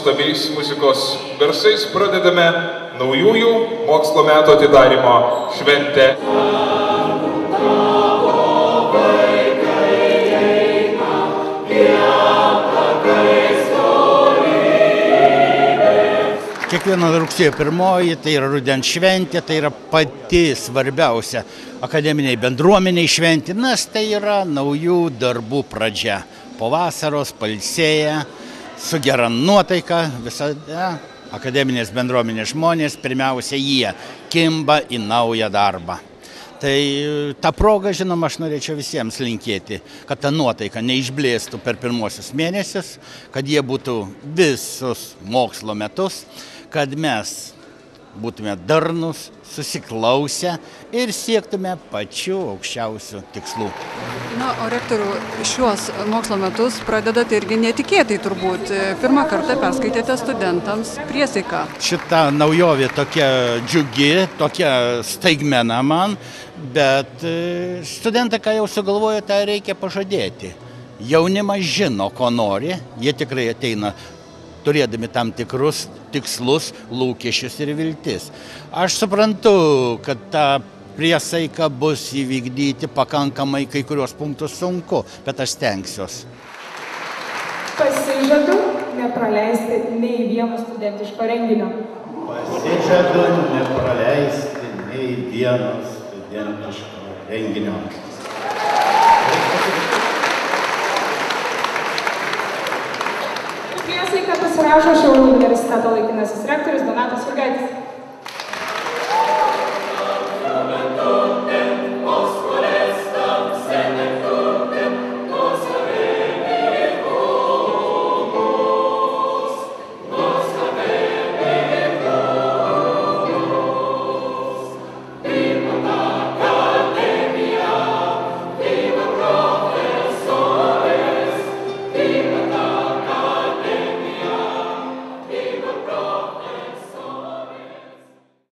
nuostabiais muzikos garsais pradedame naujųjų mokslo metų atidarymo šventę. Kiekviena rugsėjo 1, tai yra rudens šventė, tai yra pati svarbiausia akademiniai bendruomeniai šventė, nes tai yra naujų darbų pradžia. Po vasaros, pailsėję, su gera nuotaika, visada akademinės bendruomenės žmonės, pirmiausia, jie kimba į naują darbą. Tai tą progą, žinoma, aš norėčiau visiems linkėti, kad ta nuotaika neišblėstų per pirmosius mėnesius, kad jie būtų visus mokslo metus, kad mes būtume darnus, susiklausę ir siektume pačių aukščiausių tikslų. Na, o rektorių, šiuos mokslo metus pradedate irgi netikėtai turbūt. Pirmą kartą perskaitėte studentams priesaiką. Šita naujovė tokia džiugi, tokia staigmena man, bet studentai, ką jau sugalvojo, tą reikia pažadėti. Jaunimas žino, ko nori, jie tikrai ateina turėdami tam tikrus tikslus, lūkesčius ir viltis. Aš suprantu, kad ta priesaika bus įvykdyti pakankamai kai kurios punktus sunku, bet aš stengsiuosi. Pasižadu nepraleisti nei vieno studentiško renginio. Pasižadu nepraleisti nei vieno studentiško renginio. Priesaiką pasirašo Šiaulių universiteto laikinasis rektorius Donatas Jurgaitis.